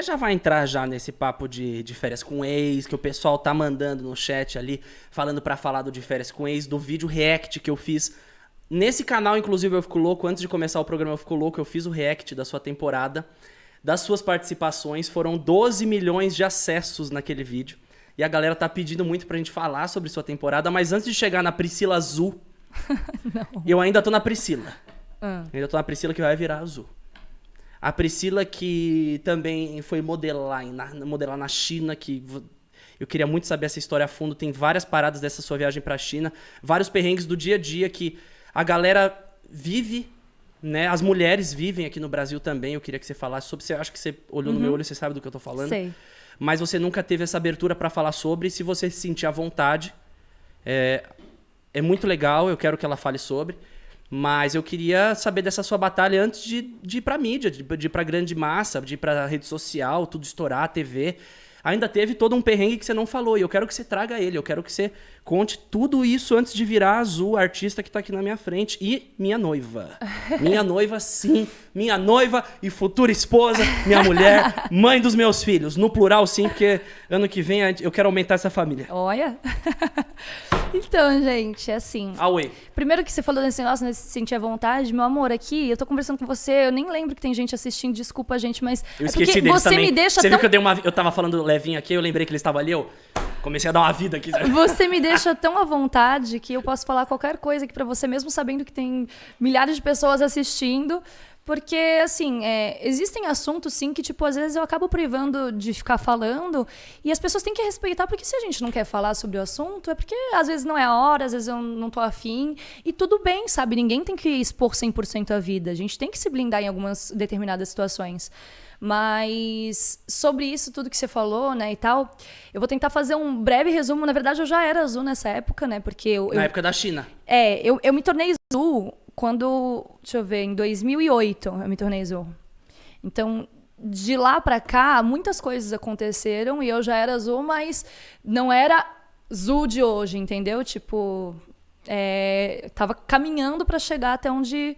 já vai entrar já nesse papo de férias com ex, que o pessoal tá mandando no chat ali, falando pra falar do de férias com ex, do vídeo react que eu fiz. Nesse canal, inclusive, eu Fico Louco, antes de começar o programa Eu Fico Louco, eu fiz o react da sua temporada, das suas participações, foram 12 milhões de acessos naquele vídeo. E a galera tá pedindo muito pra gente falar sobre sua temporada, mas antes de chegar na Priscila Azul, eu ainda tô na Priscila. Ainda tô na Priscila que vai virar azul. A Priscila que também foi modelar na China, que eu queria muito saber essa história a fundo. Tem várias paradas dessa sua viagem pra China, vários perrengues do dia a dia que a galera vive, né? As mulheres vivem aqui no Brasil também. Eu queria que você falasse sobre. Você acha que você olhou no meu olho, você sabe do que eu tô falando? Sei. Mas você nunca teve essa abertura pra falar sobre. Se você se sentir à vontade, é muito legal. Eu quero que ela fale sobre. Mas eu queria saber dessa sua batalha antes de ir pra mídia, de ir pra grande massa, de ir pra rede social, tudo estourar, TV. Ainda teve todo um perrengue que você não falou. E eu quero que você traga ele. Eu quero que você conte tudo isso antes de virar azul, a artista que tá aqui na minha frente. E minha noiva. Minha noiva, sim. Minha noiva e futura esposa, minha mulher, mãe dos meus filhos. No plural, sim, porque ano que vem eu quero aumentar essa família. Olha. Então, gente, assim... Away. Primeiro que você falou desse negócio, né, se sentir à vontade, meu amor, aqui, eu tô conversando com você, eu nem lembro que tem gente assistindo, desculpa, gente, mas... Eu esqueci deles você também. Me deixa você tão... viu que eu tava falando levinho aqui, eu lembrei que eles estavam ali, eu comecei a dar uma vida aqui. Você me deixa tão à vontade que eu posso falar qualquer coisa aqui pra você, mesmo sabendo que tem milhares de pessoas assistindo... Porque, assim, existem assuntos, sim, que, tipo, às vezes eu acabo privando de ficar falando e as pessoas têm que respeitar, porque se a gente não quer falar sobre o assunto, é porque às vezes não é a hora, às vezes eu não tô afim. E tudo bem, sabe? Ninguém tem que expor 100% a vida. A gente tem que se blindar em algumas determinadas situações. Mas sobre isso, tudo que você falou, né, e tal, eu vou tentar fazer um breve resumo. Na verdade, eu já era azul nessa época, né, porque... Na época da China. Eu me tornei azul... Quando, deixa eu ver, em 2008 eu me tornei azul. Então, de lá pra cá, muitas coisas aconteceram e eu já era azul, mas não era azul de hoje, entendeu? Tipo, tava caminhando pra chegar até onde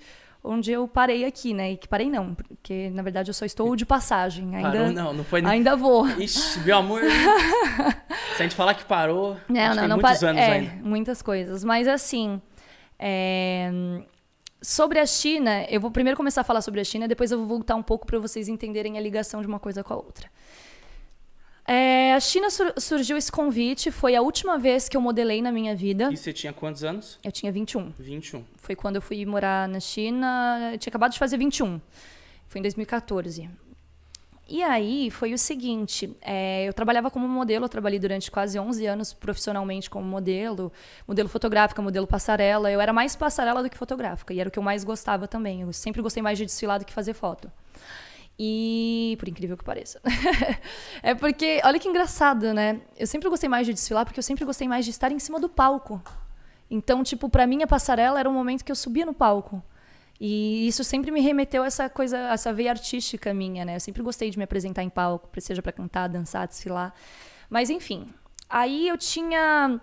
eu parei aqui, né? E que parei não, porque na verdade eu só estou de passagem. Ainda, parou não foi nem... Ainda vou. Ixi, meu amor. Se a gente falar que parou, não, tem muitos anos ainda. Muitas coisas. Mas assim... Sobre a China, eu vou primeiro começar a falar sobre a China, depois eu vou voltar um pouco para vocês entenderem a ligação de uma coisa com a outra. A China surgiu esse convite, foi a última vez que eu modelei na minha vida. E você tinha quantos anos? Eu tinha 21. 21. Foi quando eu fui morar na China, eu tinha acabado de fazer 21. Foi em 2014. E aí foi o seguinte, eu trabalhava como modelo, eu trabalhei durante quase 11 anos profissionalmente como modelo fotográfica, modelo passarela. Eu era mais passarela do que fotográfica, e era o que eu mais gostava também. Eu sempre gostei mais de desfilar do que fazer foto. E, por incrível que pareça. É porque, olha que engraçado, né? Eu sempre gostei mais de desfilar porque eu sempre gostei mais de estar em cima do palco. Então, tipo, pra mim a passarela era um momento que eu subia no palco. E isso sempre me remeteu a essa veia artística minha, né? Eu sempre gostei de me apresentar em palco, seja para cantar, dançar, desfilar. Mas, enfim. Aí eu tinha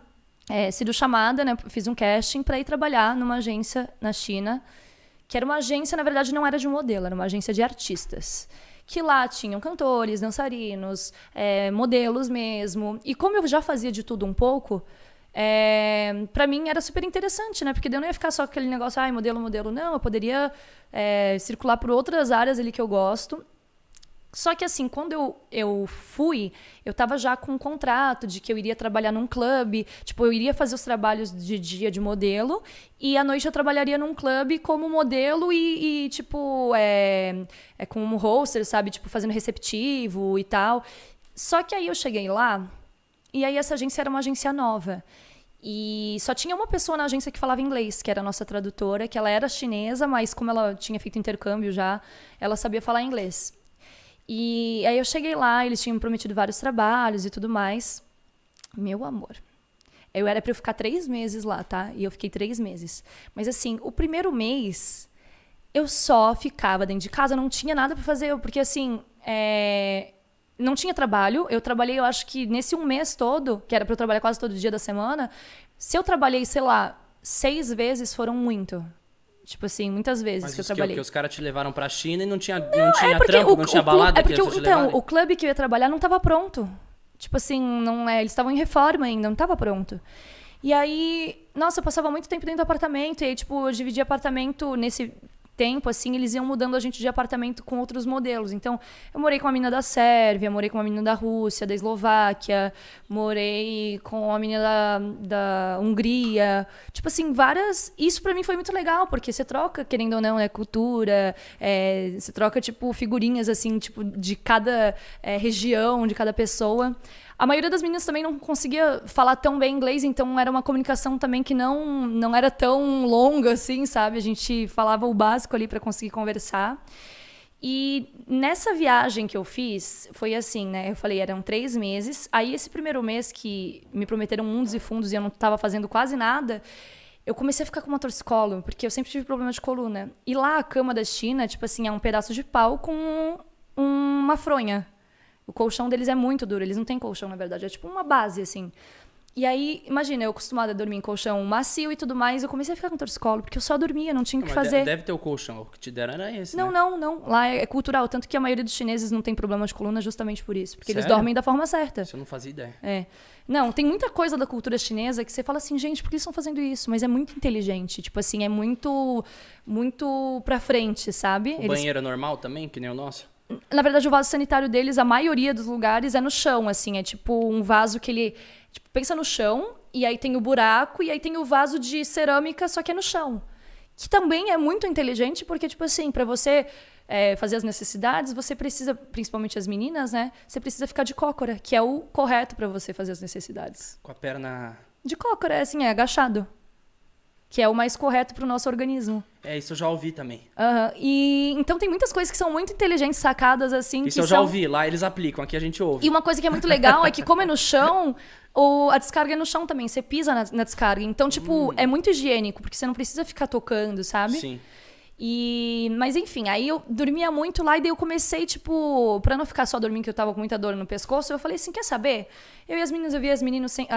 sido chamada, né? Fiz um casting para ir trabalhar numa agência na China, que era uma agência, na verdade, não era de modelo, era uma agência de artistas. Que lá tinham cantores, dançarinos, modelos mesmo. E como eu já fazia de tudo um pouco... pra mim era super interessante, né? Porque daí eu não ia ficar só com aquele negócio, modelo, não. Eu poderia circular por outras áreas ali que eu gosto. Só que assim, quando eu fui, eu tava já com um contrato de que eu iria trabalhar num clube. Tipo, eu iria fazer os trabalhos de dia de modelo e à noite eu trabalharia num clube como modelo e tipo, como hoster, sabe? Tipo, fazendo receptivo e tal. Só que aí eu cheguei lá e aí essa agência era uma agência nova. E só tinha uma pessoa na agência que falava inglês, que era a nossa tradutora, que ela era chinesa, mas como ela tinha feito intercâmbio já, ela sabia falar inglês. E aí eu cheguei lá, eles tinham me prometido vários trabalhos e tudo mais. Meu amor, era pra eu ficar 3 meses lá, tá? E eu fiquei 3 meses. Mas assim, o primeiro mês, eu só ficava dentro de casa, não tinha nada pra fazer, porque assim... Não tinha trabalho, eu trabalhei, eu acho que nesse 1 mês todo, que era pra eu trabalhar quase todo dia da semana, se eu trabalhei, sei lá, 6 vezes foram muito. Tipo assim, muitas vezes Mas que eu isso que trabalhei. porque os caras te levaram pra China e não tinha Porque trampo, não tinha balada é porque que eles te então, levarem? o clube que eu ia trabalhar não tava pronto. Tipo assim, não é, eles estavam em reforma ainda, não tava pronto. E aí, nossa, eu passava muito tempo dentro do apartamento, e aí, tipo, eu dividia apartamento nesse tempo, assim, eles iam mudando a gente de apartamento com outros modelos. Então, eu morei com uma menina da Sérvia, morei com uma menina da Rússia, da Eslováquia, morei com uma menina da Hungria. Tipo assim, várias... Isso pra mim foi muito legal, porque você troca, querendo ou não, cultura, você troca, tipo, figurinhas, assim, tipo, de cada região, de cada pessoa. A maioria das meninas também não conseguia falar tão bem inglês, então era uma comunicação também que não era tão longa assim, sabe? A gente falava o básico ali para conseguir conversar. E nessa viagem que eu fiz, foi assim, né? Eu falei, eram 3 meses. Aí esse primeiro mês que me prometeram mundos e fundos e eu não estava fazendo quase nada, eu comecei a ficar com uma torcicolo, porque eu sempre tive problema de coluna. E lá a cama da China, tipo assim, é um pedaço de pau com uma fronha. O colchão deles é muito duro, eles não têm colchão, na verdade, é tipo uma base, assim. E aí, imagina, eu acostumada a dormir em colchão macio e tudo mais, eu comecei a ficar com torcicolo, porque eu só dormia, não tinha o que fazer. Deve ter o colchão, o que te deram era esse, Não, né? não. Lá é cultural, tanto que a maioria dos chineses não tem problema de coluna justamente por isso, porque eles Sério? dormem da forma certa. Isso eu não fazia ideia. É. Não, tem muita coisa da cultura chinesa que você fala assim, gente, por que eles estão fazendo isso? Mas é muito inteligente, tipo assim, é muito pra frente, sabe? O banheiro é normal também, que nem o nosso? Na verdade, o vaso sanitário deles, a maioria dos lugares é no chão, assim. É tipo um vaso que ele... Tipo, pensa no chão, e aí tem o buraco, e aí tem o vaso de cerâmica, só que é no chão. Que também é muito inteligente, porque, tipo assim, pra você fazer as necessidades, você precisa, principalmente as meninas, né? Você precisa ficar de cócora, que é o correto pra você fazer as necessidades. Com a perna... De cócora, assim, agachado. Que é o mais correto pro nosso organismo. Isso eu já ouvi também. E então tem muitas coisas que são muito inteligentes, sacadas, assim. Isso eu já ouvi, lá eles aplicam, aqui a gente ouve. E uma coisa que é muito legal é que, como é no chão, a descarga é no chão também. Você pisa na descarga. Então, tipo, é muito higiênico, porque você não precisa ficar tocando, sabe? Sim. Mas enfim, aí eu dormia muito lá e daí eu comecei, tipo, pra não ficar só dormindo, que eu tava com muita dor no pescoço, eu falei assim, quer saber? Eu via as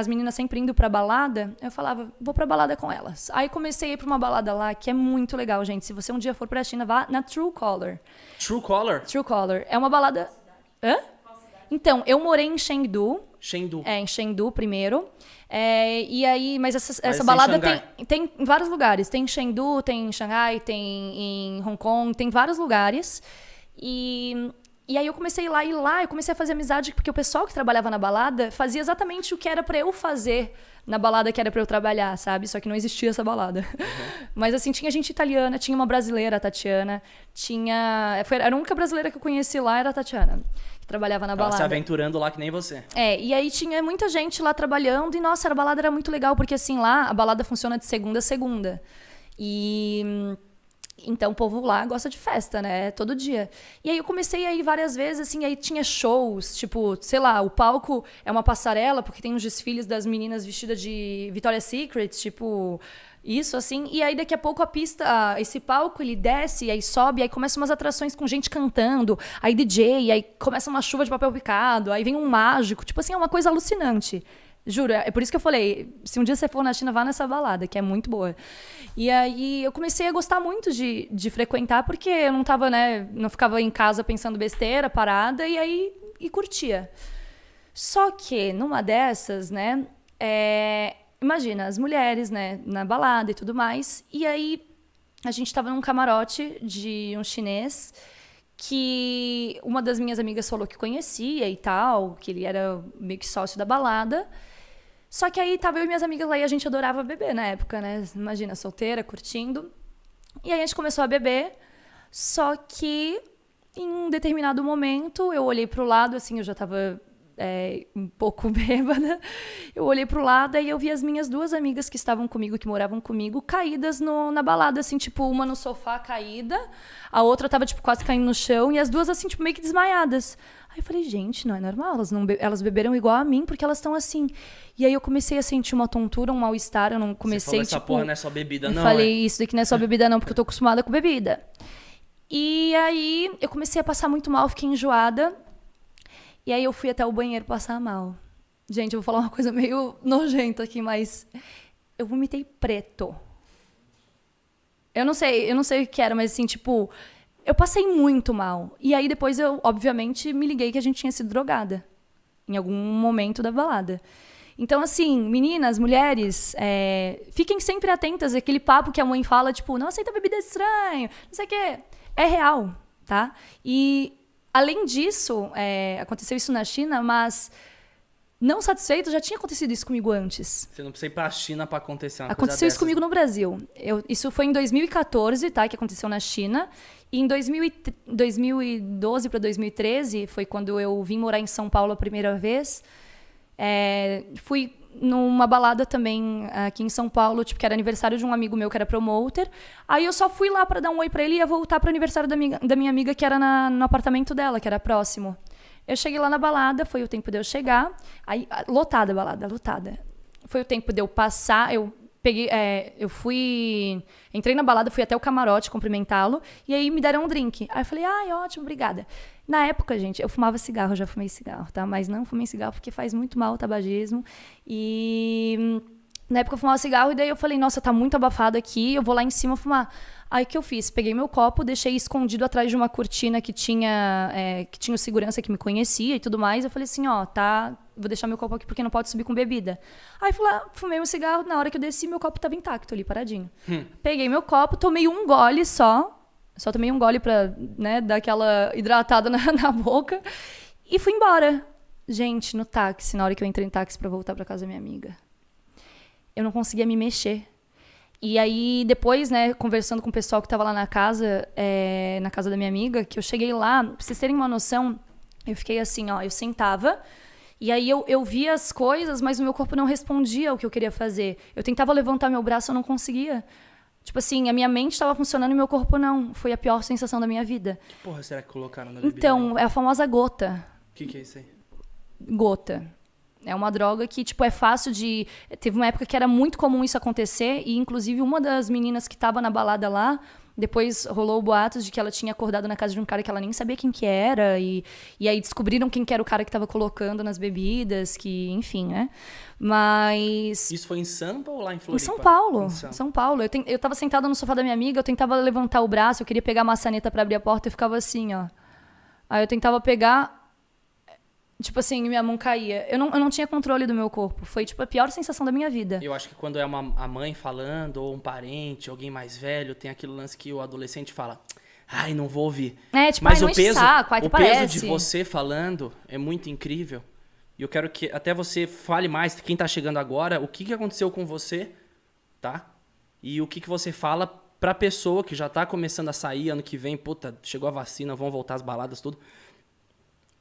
meninas sempre indo pra balada, eu falava, vou pra balada com elas. Aí comecei a ir pra uma balada lá, que é muito legal, gente. Se você um dia for pra China, vá na True Color. True Color? True Color. É uma balada... Hã? Então, eu morei em Chengdu. Chengdu. Em Chengdu primeiro. E aí, mas essa em balada Xangai? tem em vários lugares. Tem em Chengdu, tem em Xangai, tem em Hong Kong, tem vários lugares. E aí eu comecei a ir lá, eu comecei a fazer amizade, porque o pessoal que trabalhava na balada fazia exatamente o que era pra eu fazer na balada que era pra eu trabalhar, sabe? Só que não existia essa balada. Mas assim, tinha gente italiana, tinha uma brasileira, a Tatiana, era a única brasileira que eu conheci lá, era a Tatiana, que trabalhava na balada. Se aventurando lá que nem você. E aí tinha muita gente lá trabalhando e, nossa, a balada era muito legal, porque assim, lá a balada funciona de segunda a segunda. Então o povo lá gosta de festa, né? Todo dia. E aí eu comecei a ir várias vezes, assim, aí tinha shows, tipo, sei lá, o palco é uma passarela, porque tem uns desfiles das meninas vestidas de Victoria's Secret, tipo, isso, assim. E aí daqui a pouco a pista, esse palco, ele desce, aí sobe, aí começam umas atrações com gente cantando, aí DJ, aí começa uma chuva de papel picado, aí vem um mágico, tipo assim, é uma coisa alucinante. Juro, é por isso que eu falei, se um dia você for na China, vá nessa balada, que é muito boa. E aí eu comecei a gostar muito de frequentar, porque eu não tava, né, não ficava em casa pensando besteira, parada, e curtia. Só que, numa dessas, né, imagina, as mulheres, né, na balada e tudo mais, e aí a gente tava num camarote de um chinês, que uma das minhas amigas falou que conhecia e tal, que ele era meio que sócio da balada. Só que aí tava eu e minhas amigas lá e a gente adorava beber na época, né? Imagina, solteira, curtindo. E aí a gente começou a beber, só que em um determinado momento eu olhei pro lado, assim, eu já tava um pouco bêbada. Eu olhei pro lado e eu vi as minhas 2 amigas que estavam comigo, que moravam comigo, caídas na balada, assim, tipo, uma no sofá caída, a outra tava, tipo, quase caindo no chão, e as 2, assim, tipo, meio que desmaiadas. Aí eu falei, gente, não é normal, elas beberam igual a mim, porque elas estão assim. E aí eu comecei a sentir uma tontura, um mal-estar, eu não comecei, Você falou, essa porra não é só bebida, não, falei, isso daqui não é só bebida, não, porque eu tô acostumada com bebida. E aí eu comecei a passar muito mal, fiquei enjoada. E aí eu fui até o banheiro passar mal. Gente, eu vou falar uma coisa meio nojenta aqui, mas eu vomitei preto. Eu não sei o que era, mas assim, tipo, eu passei muito mal. E aí depois eu, obviamente, me liguei que a gente tinha sido drogada em algum momento da balada. Então, assim, meninas, mulheres, fiquem sempre atentas àquele papo que a mãe fala, tipo, não aceita bebida estranha, não sei o quê. É real, tá? E, além disso, aconteceu isso na China, mas, não satisfeito, já tinha acontecido isso comigo antes. Você não precisa ir pra China pra acontecer uma coisa Aconteceu isso dessas. comigo no Brasil. Isso foi em 2014, tá? Que aconteceu na China. E em 2012 para 2013, foi quando eu vim morar em São Paulo a primeira vez. Fui numa balada também aqui em São Paulo, tipo, que era aniversário de um amigo meu que era promoter. Aí eu só fui lá pra dar um oi pra ele e ia voltar pro aniversário da minha amiga, que era no apartamento dela, que era próximo. Eu cheguei lá na balada, foi o tempo de eu chegar. Aí, lotada a balada, lotada. Foi o tempo de eu passar, eu peguei, entrei na balada, fui até o camarote cumprimentá-lo, e aí me deram um drink. Aí eu falei, ai, ótimo, obrigada. Na época, gente, eu fumava cigarro, eu já fumei cigarro, tá? Mas não fumei cigarro porque faz muito mal o tabagismo. E na época eu fumava cigarro, e daí eu falei, nossa, tá muito abafado aqui, eu vou lá em cima fumar. Aí o que eu fiz? Peguei meu copo, deixei escondido atrás de uma cortina que tinha o segurança que me conhecia e tudo mais. Eu falei assim, ó, tá, vou deixar meu copo aqui porque não pode subir com bebida. Aí fui lá, fumei um cigarro, na hora que eu desci, meu copo tava intacto ali, paradinho. Peguei meu copo, tomei um gole só tomei um gole pra, né, dar aquela hidratada na boca e fui embora. Gente, no táxi, na hora que eu entrei em táxi pra voltar pra casa da minha amiga, eu não conseguia me mexer. E aí, depois, né, conversando com o pessoal que tava lá na casa da minha amiga, que eu cheguei lá, pra vocês terem uma noção, eu fiquei assim, ó, eu sentava, e aí eu via as coisas, mas o meu corpo não respondia ao que eu queria fazer. Eu tentava levantar meu braço, eu não conseguia. Tipo assim, a minha mente estava funcionando e meu corpo não. Foi a pior sensação da minha vida. Que porra será que colocaram na bebida? Então, é a famosa gota. O que é isso aí? Gota. É uma droga que, tipo, é fácil de... Teve uma época que era muito comum isso acontecer e, inclusive, uma das meninas que estava na balada lá, depois rolou boatos de que ela tinha acordado na casa de um cara que ela nem sabia quem que era e aí descobriram quem que era o cara que estava colocando nas bebidas, que, enfim, né? Mas... Isso foi em Sampa ou lá em Floripa? Em São Paulo. São Paulo. Eu tava sentada no sofá da minha amiga, eu tentava levantar o braço, eu queria pegar a maçaneta para abrir a porta e ficava assim, ó. Aí eu tentava pegar... Tipo assim, minha mão caía. Eu não tinha controle do meu corpo. Foi, tipo, a pior sensação da minha vida. Eu acho que quando é a mãe falando, ou um parente, alguém mais velho, tem aquele lance que o adolescente fala, ai, não vou ouvir. Tipo, mas ai, não enche o saco, ai, o parece. peso de você falando é muito incrível. E eu quero que até você fale mais, quem tá chegando agora, o que aconteceu com você, tá? E o que você fala pra pessoa que já tá começando a sair, ano que vem, puta, chegou a vacina, vão voltar as baladas, tudo.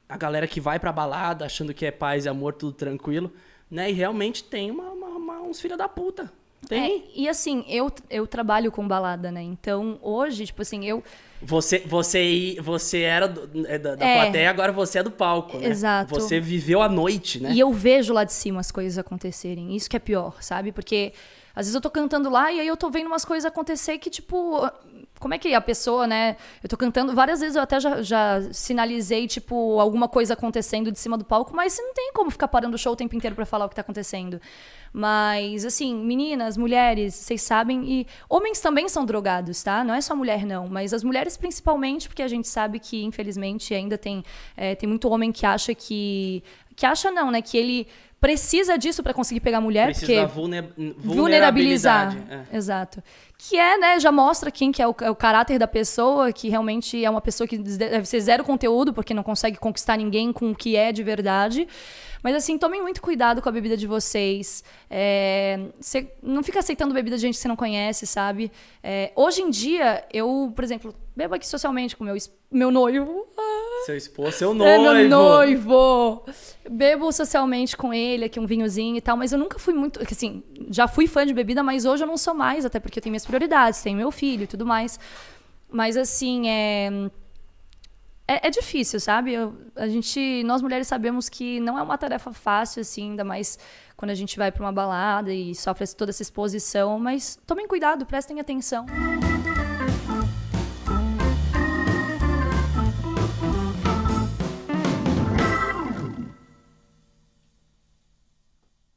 A galera que vai pra balada achando que é paz e amor, tudo tranquilo, né? E realmente tem uns filha da puta. Tem. E assim, eu trabalho com balada, né? Então, hoje, tipo assim, Você era da plateia, agora você é do palco, né? Exato. Você viveu a noite, né? E eu vejo lá de cima as coisas acontecerem. Isso que é pior, sabe? Porque às vezes eu tô cantando lá e aí eu tô vendo umas coisas acontecer que, tipo... Como é que a pessoa, né? Eu tô cantando... Várias vezes eu até já sinalizei, tipo, alguma coisa acontecendo de cima do palco, mas você não tem como ficar parando o show o tempo inteiro pra falar o que tá acontecendo. Mas, assim, meninas, mulheres, vocês sabem... E homens também são drogados, tá? Não é só mulher, não. Mas as mulheres, principalmente, porque a gente sabe que, infelizmente, ainda tem muito homem que acha que... Que acha não, né? Que ele... precisa disso para conseguir pegar mulher. Precisa porque vulnerabilizar. Exato. Que né, já mostra quem que é o caráter da pessoa, que realmente é uma pessoa que deve ser zero conteúdo, porque não consegue conquistar ninguém com o que é de verdade. Mas assim, tomem muito cuidado com a bebida de vocês. Você não fica aceitando bebida de gente que você não conhece, sabe? Hoje em dia, eu, por exemplo, bebo aqui socialmente com meu noivo. Seu esposo, seu noivo. É meu noivo. Bebo socialmente com ele, aqui um vinhozinho e tal, mas eu nunca fui muito... Assim, já fui fã de bebida, mas hoje eu não sou mais, até porque eu tenho minhas prioridades, tenho meu filho e tudo mais. Mas assim, é difícil, sabe? Nós mulheres sabemos que não é uma tarefa fácil, assim, ainda mais quando a gente vai para uma balada e sofre toda essa exposição, mas tomem cuidado, prestem atenção.